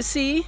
see,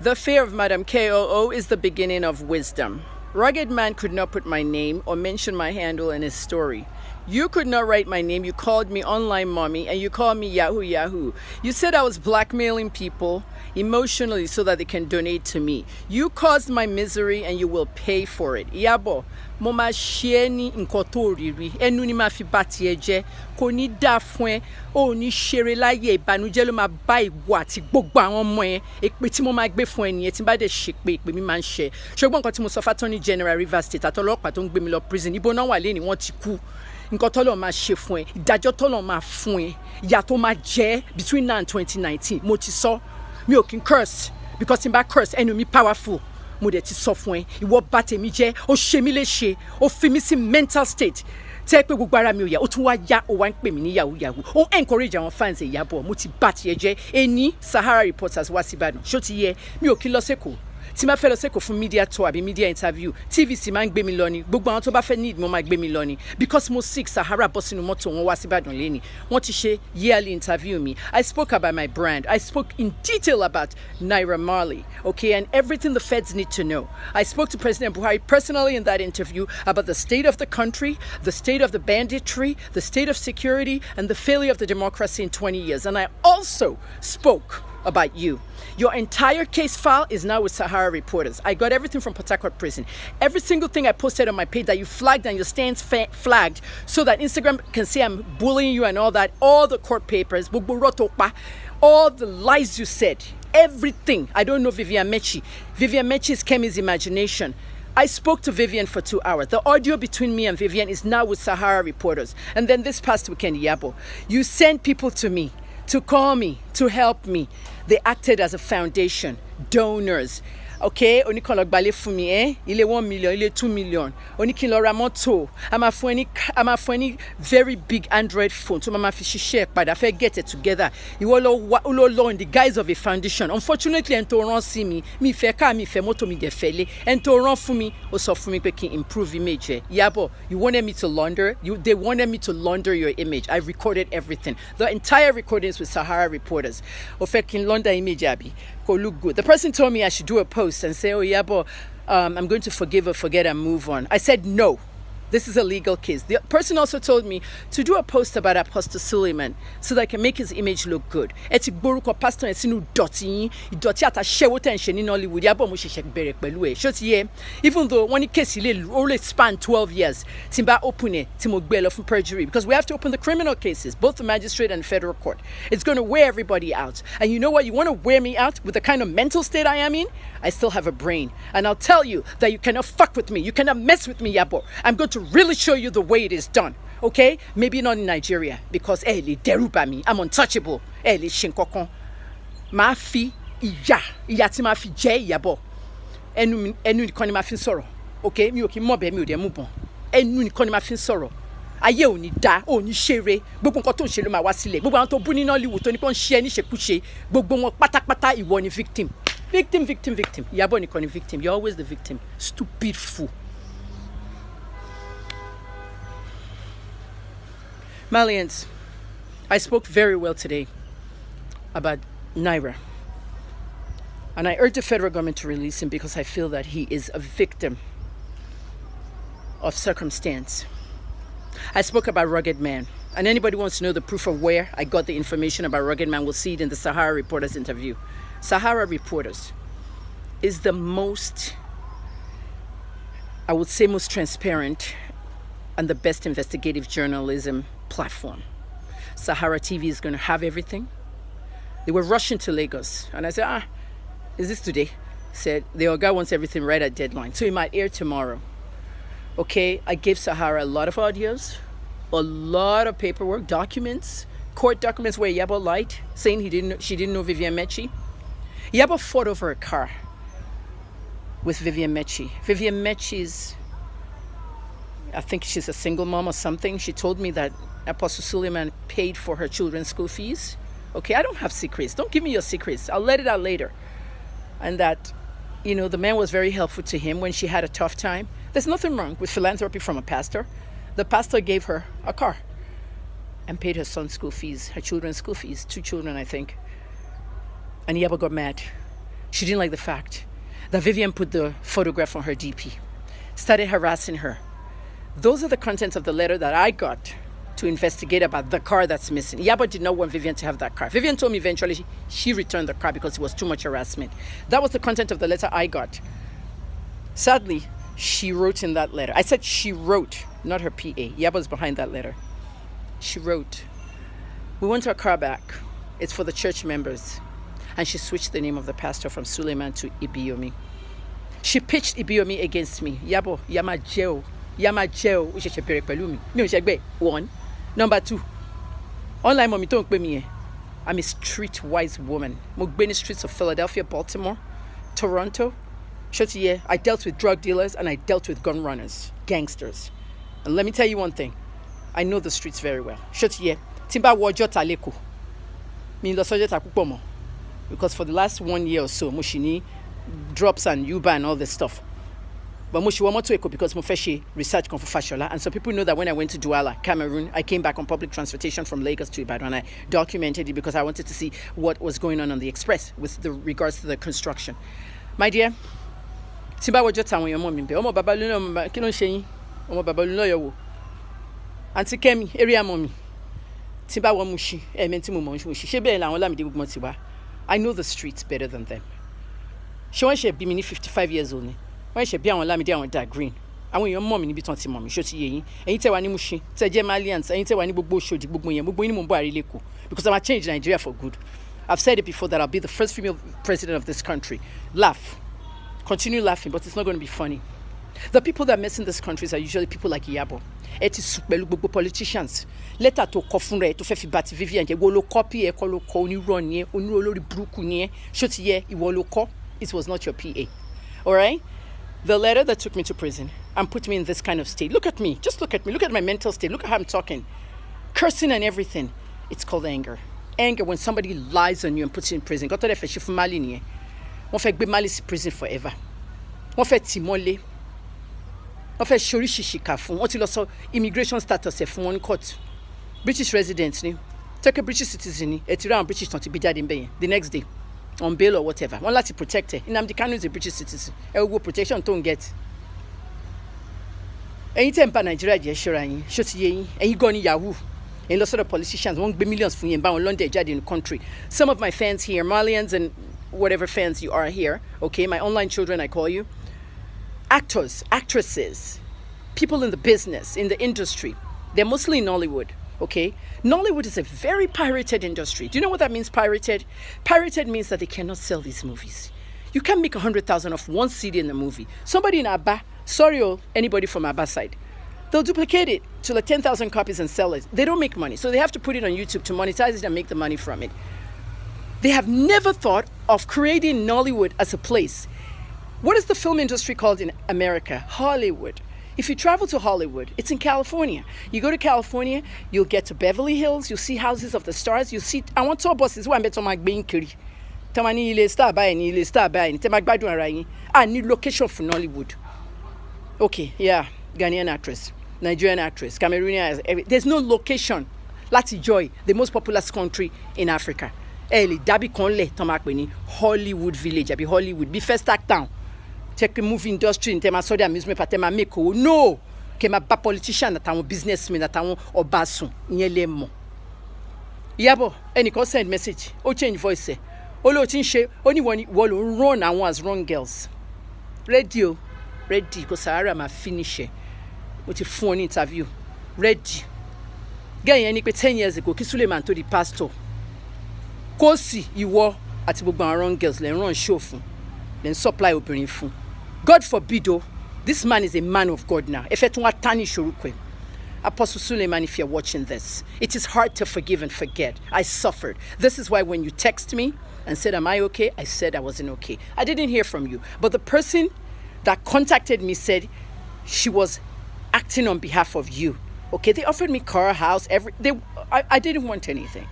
the fear of Madam KOO is the beginning of wisdom. Rugged Man could not put my name or mention my handle in his story. You could not write my name. You called me online mommy and you called me Yahoo Yahoo. You said I was blackmailing people emotionally so that they can donate to me. You caused my misery and you will pay for it. Iyabo, mo ma ṣe ni nǹkan tó riri. Ẹnu ni ma fi bá tiẹ̀ jẹ́. Kò ní dá fún ẹ. O ní ṣeré láyé ìbànújẹ́ ló máa bá ìwọ àti gbogbo àwọn ọmọ ẹ. Èpè tí mo máa gbé fún ẹ nìyẹn tí n bá dẹ̀ ṣépè èpè mi máa ń ṣẹ. Ṣùgbọ́n nǹkan tí mo sọ fún Attorney General Rivers State àtọlọ́pàá tó ń gbé mi lọ prison. Ibo náà wà lẹ́ni wọ́n ti kú. Nǹkan tọ́lọ̀ máa ṣe fún ẹ, ìdájọ́ tọ́lọ̀ máa fún ẹ, ìyà tó máa jẹ́ between now and 2019. Mo ti sọ, mi ò kí n curse because tí n bá curse ẹnu mi powerful. Mo dẹ̀ ti sọ fún ẹ, ìwọ bà tèmi jẹ́, ó ṣe mí léṣe, ó fi mí sí mental state. Tẹ́ pé gbogbo ara mi ò yá, ó tún wá yá, ó wá ń pè mí ní yahoo yahoo. Ó encourage àwọn fans Ìyábọ̀, mo ti bà tiẹ̀ jẹ́. Ẹni Sahara Reporters wá sí Ìbàdàn, ṣó ti yẹ, mi ò kí lọ sẹ́kọ̀ọ́. Tí ma fẹ́ lọ sẹ́kọ̀ọ́ fún media tour àbí media interview TVC máa ń gbé mi lọ ni gbogbo àwọn tó bá fẹ́ need mo máa gbé mi lọ ni because mo sick Sahara bọ́ sínú mọ́tò wọn wá sí Ìbàdàn lẹ́ni wọ́n ti ṣe yearly interview mi. I spoke about my brand. I spoke in detail about Naira Marley, okay, and everything the feds need to know. I spoke to President Buhari personally in that interview about the state of the country, the state of the banditry, the state of security, and the failure of the democracy in 20 years. And I also spoke about you. Your entire case file is now with Sahara Reporters. I got everything from Port Harcourt prison. Every single thing I posted on my page that you flagged and your stands flagged so that Instagram can say I'm bullying you and all that. All the court papers, all the lies you said, everything. I don't know Vivian Mechi. Vivian Mechi is Kemi's imagination. I spoke to Vivian for 2 hours. The audio between me and Vivian is now with Sahara Reporters. And then this past weekend, Iyabo, you sent people to me to call me, to help me. They acted as a foundation, donors. Okay, oni kan lọ gbalé fún mi ilé 1 million, ilé 2 million. Oni kin lọ ra mọ́tò. A máa fún ẹni very big Android phone. So mama fi ṣiṣẹ́ padà fẹ́ get it together. Ìwọ lọ in the guise of a foundation. Unfortunately, en tó rán sí mi fẹ́ car, mi fẹ́ mọ́tò, mi dẹ̀ fẹ́ lé. En tó rán fún mi, ó sọ fún mi pé kí n improve image ẹ. Iyabo, you wanted me to launder. They wanted me to launder your image. I recorded everything. The entire recordings with Sahara Reporters. Ó fẹ́ kí n launder image abi. Look good. The person told me I should do a post and say, oh, Iyabo, I'm going to forgive or forget and move on. I said, no. This is a legal case. The person also told me to do a post about Apostle Suleiman so that I can make his image look good. Eti gboruko pastor sinu doti atashewo ten se ni Nollywood. Iyabo mo sese bẹ̀rẹ̀ pẹ̀lú ẹ. Ṣó ti yé? Even though one case only span 12 years, tí n bá open it, tí mo gbé lọ fún perjury, because we have to open the criminal cases, both the magistrate and federal court. It's going to wear everybody out. And you know what? You want to wear me out with the kind of mental state I am in? I still have a brain. And I'll tell you that you cannot fuck with me. You cannot mess with me, Iyabo. I'm going to really show you the way it is done, okay? Maybe not in Nigeria, because le deruba mi, I'm untouchable. Le shinkokon. Ma fi iya tí ma fi jẹ Iyabo. Ẹnu nìkan ni ma fi sọ̀rọ̀, okay? Mi ò kí mọ̀ bẹ́ẹ̀ mi ò dẹ̀ mú bọ̀n. Ẹnu nìkan ni ma fi sọ̀rọ̀. Ayé ò ní dá, ò ní ṣeré. Gbogbo nǹkan tó ń ṣe ló máa wá sílẹ̀. Gbogbo àwọn tó bú ní Nollywood tó ní pé ń ṣe ẹni ṣekúṣe. Gbogbo wọn pátápátá ìwọ ni victim. Victim. Iyabo nìkan ni victim. You're always the victim. Stupid fool. Malians, I spoke very well today about Naira. And I urge the federal government to release him because I feel that he is a victim of circumstance. I spoke about Rugged Man. And anybody wants to know the proof of where I got the information about Rugged Man will see it in the Sahara Reporters interview. Sahara Reporters is the most, I would say, most transparent and the best investigative journalism platform. Sahara TV is going to have everything. They were rushing to Lagos. And I said, is this today? Said, the Oga wants everything right at deadline. So it might air tomorrow. Okay, I gave Sahara a lot of audios, a lot of paperwork, documents, court documents where Iyabo lied, saying she didn't know Vivian Mechi. Iyabo fought over a car with Vivian Mechi. Vivian Mechi's, I think she's a single mom or something. She told me that Apostle Suleiman paid for her children's school fees. Okay, I don't have secrets. Don't give me your secrets. I'll let it out later. And that, the man was very helpful to him when she had a tough time. There's nothing wrong with philanthropy from a pastor. The pastor gave her a car and paid her son's school fees, her children's school fees, 2 children, I think. And Iyabo got mad. She didn't like the fact that Vivian put the photograph on her DP, started harassing her. Those are the contents of the letter that I got to investigate about the car that's missing. Iyabo did not want Vivian to have that car. Vivian told me eventually she returned the car because it was too much harassment. That was the content of the letter I got. Sadly, she wrote in that letter. I said she wrote, not her PA. Iyabo's behind that letter. She wrote, "We want our car back. It's for the church members." And she switched the name of the pastor from Suleiman to Ibiyomi. She pitched Ibiyomi against me. Iyabo, Yamajeo, which is a one. Number two, online mommy don't pay me. I'm a streetwise woman. Mugbeni streets of Philadelphia, Baltimore, Toronto. I dealt with drug dealers and I dealt with gun runners, gangsters. And let me tell you one thing. I know the streets very well. Timba wojo taleko. Mi lo soje tapupomo. Because for the last 1 year or so, Mushini drops and Uber and all this stuff. But Mushi Wamoto Eko because Mufeshi research come for Fashola. And so people know that when I went to Douala, Cameroon, I came back on public transportation from Lagos to Ibadan and I documented it because I wanted to see what was going on the express with the regards to the construction. My dear, Timba wojo tawon your mommy be. Omo baba Olunloyo kí ló ń ṣe yín? Omo baba Olunloyo wo. Auntie Kemi, area mommy. Timba wo Mushi, menti mo Mushi. She be la won Lamide gbogbo ti wa. I know the streets better than them. She won she be me 55 years old ni. When she be àwọn Lamide àwọn dark green. Àwọn èèyàn mọ̀ mí níbi tán ti mọ̀ mí ṣó ti yé yín. Ẹ̀yin tẹ́ wà ní Mushi, tẹ́ jẹ́ Malians, ẹ̀yin tẹ́ wà ní gbogbo Oṣòdì gbogbo yẹn, gbogbo yín ni mo ń bọ̀ àrílé kù because I'm going to change Nigeria for good. I've said it before that I'll be the first female president of this country. Laugh. Continue laughing, but it's not going to be funny. The people that mess in this countries are usually people like Iyabo. It is gbogbo politicians. Letter to kọ fún rẹ̀ tó fẹ́ fi bati Vivian jẹ́ wo ló copy ẹ kọ́ ló kọ onírọ́ ni ẹ onírọ́ lórí burúkú ni ẹ ṣó ti yẹ ìwọ ló kọ. It was not your PA. All right? The letter that took me to prison and put me in this kind of state. Look at me. Just look at me. Look at my mental state. Look at how I'm talking. Cursing and everything. It's called anger. Anger when somebody lies on you and puts you in prison. Got to fẹ́ ṣe fún Mali ni ẹ. Wọ́n fẹ́ gbé Mali sí prison forever. Wọ́n fẹ́ tì mọ́lé. Wọ́n fẹ́ ṣe oríṣiríṣi kà fún. Wọ́n ti lọ sọ immigration status ẹ̀ fún wọn ní court. British resident ni. Take a British citizen ni. Ẹ ti rí àwọn British tán ti gbé jáde ńbẹ̀ yẹn. The next day. On bail or whatever. Wọ́n láti protect her. Nnamdi Kanu is a British citizen. Ẹ wo protection tó ń get. Ẹ̀yin tẹ́ ń pa Nàìjíríà jẹ́ ṣọ́ra yín. Ṣó ti yé yín. Ẹ̀yin gan ni Yahoo. Ẹ̀yin lọ sọ́dọ̀ politicians. Wọ́n ń gbé millions fún yín bá wọn London jáde in the country. Some of my fans here, Malians and whatever fans you are here, okay, my online children I call you, actors, actresses, people in the business, in the industry, they're mostly in Nollywood. Okay, Nollywood is a very pirated industry. Do you know what that means, pirated? Pirated means that they cannot sell these movies. You can't make 100,000 off one CD in the movie. Somebody in Abba, anybody from Abba side, they'll duplicate it to like 10,000 copies and sell it. They don't make money, so they have to put it on YouTube to monetize it and make the money from it. They have never thought of creating Nollywood as a place. What is the film industry called in America? Hollywood. If you travel to Hollywood, it's in California. You go to California, you'll get to Beverly Hills, you'll see houses of the stars, you'll see, I want tour buses who I'm better my being kiri. Tamani ile star by ni ile star by ni tema gbadun ara yin. I need location for Nollywood. Okay, yeah, Ghanaian actress, Nigerian actress, Cameroonian, there's no location. Lati Joy, the most populous country in Africa. Eli dabi konle tamakwe ni Hollywood village, abi Hollywood, be first act town. Take the movie industry in terms of amusement park tema make no kema ba politician àtàwọn businessmen àtàwọn obasun ìyẹn lè mọ̀. Iyabo ẹnìkan send message ó change voice ẹ̀ ó ló ti ń ṣe ó ní wọ́n ló ń run àwọn as wrong girls. Ready kò Sahara máa finish ẹ̀ ó ti fún ọ ní interview ready. Gẹ́yìn yẹn ni pé 10 years ago kí Suleiman tó di pastor kó sì ìwọ àti gbogbo àwọn wrong girls lè run show fún lè supply obìnrin fún. God forbid, oh, this man is a man of God now. Apostle Suleiman, if you're watching this, it is hard to forgive and forget. I suffered. This is why when you text me and said, am I okay? I said I wasn't okay. I didn't hear from you. But the person that contacted me said she was acting on behalf of you. Okay, they offered me car, house, I didn't want anything.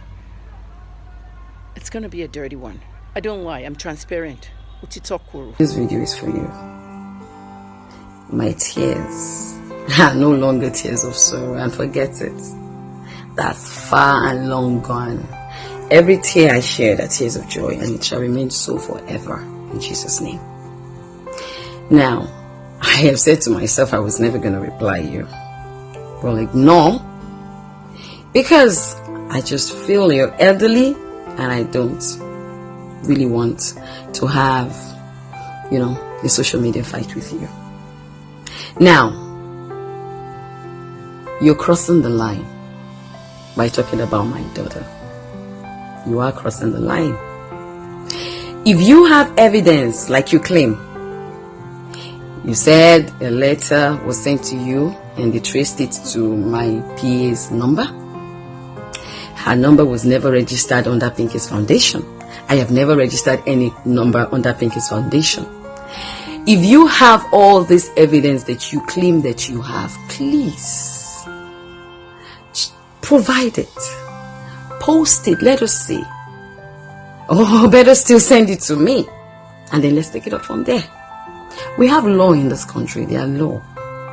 It's going to be a dirty one. I don't lie. I'm transparent. This video is for you. My tears are no longer tears of sorrow, and forget it. That's far and long gone. Every tear I shed are tears of joy, and it shall remain so forever. in Jesus' name. Now, I have said to myself I was never going to reply you. Well, ignore, because I just feel you're elderly and I don't really want to have, a social media fight with you. Now, you're crossing the line by talking about my daughter. You are crossing the line. If you have evidence like you claim, you said a letter was sent to you and they traced it to my PA's number. Her number was never registered under Pinky's Foundation. I have never registered any number under Pinky's Foundation. If you have all this evidence that you claim that you have, please provide it. Post it. Let us see. Or better still, send it to me. And then let's take it up from there. We have law in this country. There are law.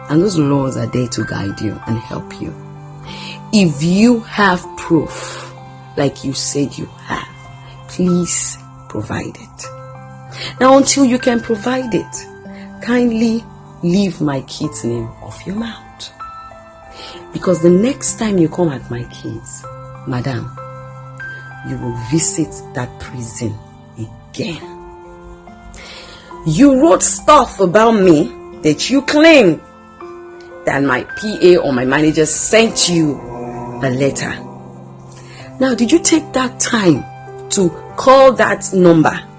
And those laws are there to guide you and help you. If you have proof, like you said you have, please provide it. Now, until you can provide it, kindly leave my kid's name off your mouth. Because the next time you come at my kids, madam, you will visit that prison again. You wrote stuff about me that you claim that my PA or my manager sent you a letter. Now, did you take that time to call that number?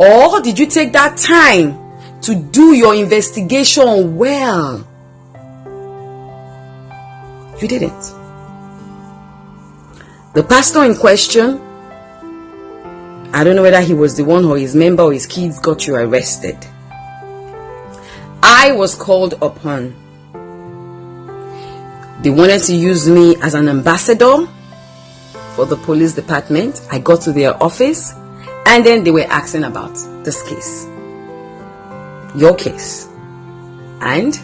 Or did you take that time to do your investigation well? You didn't. The pastor in question, I don't know whether he was the one or his member or his kids got you arrested. I was called upon. They wanted to use me as an ambassador for the police department. I got to their office and then they were asking about this case, your case. And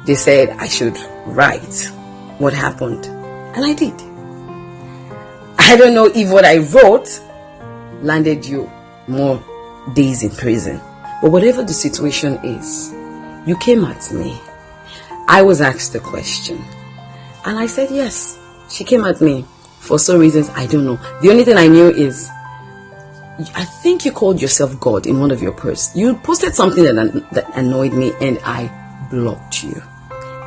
they said I should write what happened. And I did. I don't know if what I wrote landed you more days in prison. But whatever the situation is, you came at me. I was asked a question. And I said yes. She came at me for some reasons I don't know. The only thing I knew is, I think you called yourself God in one of your posts. You posted something that annoyed me and I blocked you.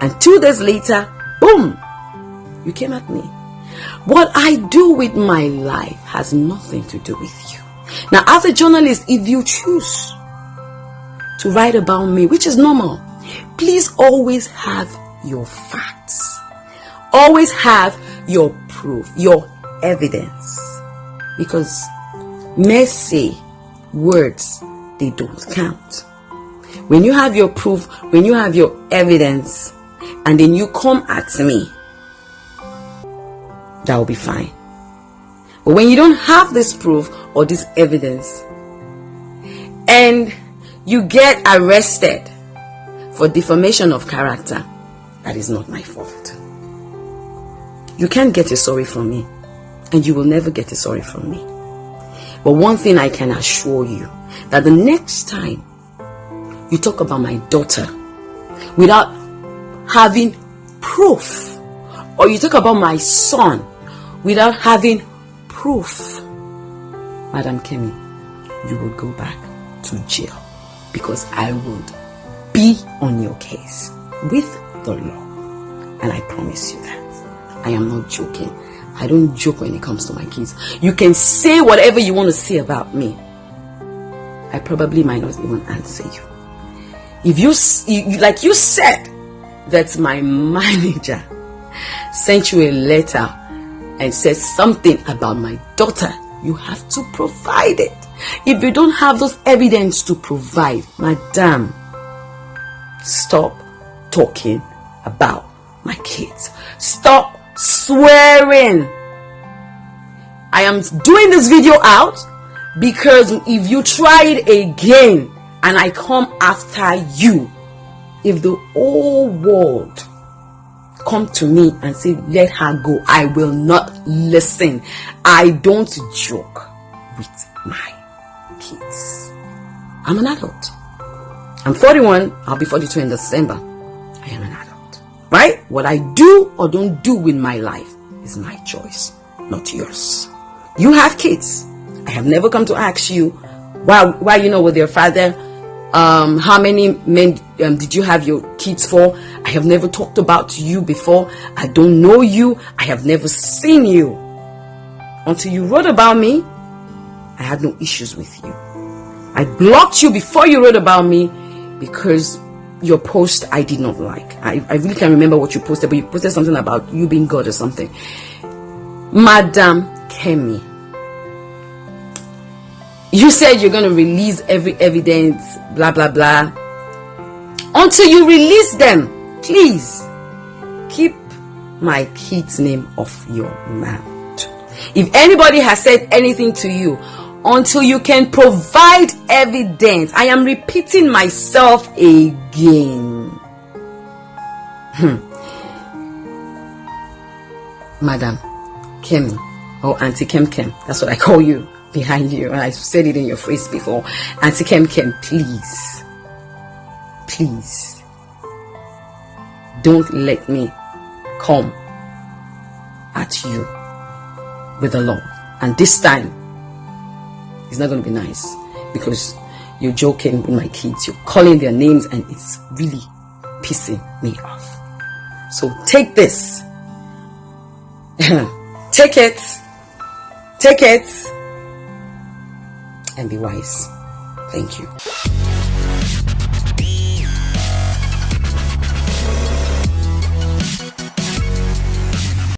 And 2 days later, boom, you came at me. What I do with my life has nothing to do with you. Now, as a journalist, if you choose to write about me, which is normal, please always have your facts. Always have your proof, your evidence. Because mercy, words, they don't count. When you have your proof, when you have your evidence, and then you come at me, that will be fine. But when you don't have this proof or this evidence, and you get arrested for defamation of character, that is not my fault. You can't get a sorry from me, and you will never get a sorry from me. But one thing I can assure you, that the next time you talk about my daughter without having proof, or you talk about my son without having proof, Madam Kemi, you will go back to jail, because I would be on your case with the law. And I promise you that. I am not joking. I don't joke when it comes to my kids. You can say whatever you want to say about me. I probably might not even answer you. If you like you said that my manager sent you a letter and said something about my daughter, you have to provide it. If you don't have those evidence to provide, madam, stop talking about my kids. Stop swearing. I am doing this video out because if you try it again and I come after you, if the whole world come to me and say let her go, I will not listen. I don't joke with my kids. I'm an adult. I'm 41. I'll be 42 in December. I am an adult. Right? What I do or don't do with my life is my choice, not yours. You have kids. I have never come to ask you why you know with your father. How many men did you have your kids for? I have never talked about you before. I don't know you. I have never seen you. Until you wrote about me, I had no issues with you. I blocked you before you wrote about me because your post I did not like. I really can't remember what you posted, but you posted something about you being God or something. Madam Kemi, you said you're going to release every evidence, blah, blah, blah. Until you release them, please keep my kid's name off your mouth. If anybody has said anything to you, until you can provide evidence, I am repeating myself again. Madam Kemi, or Auntie Kem, that's what I call you behind you, and I've said it in your face before. Auntie Kem, please don't let me come at you with the law. And this time it's not going to be nice, because you're joking with my kids, you're calling their names, and it's really pissing me off. So take this. Take it and be wise. Thank you.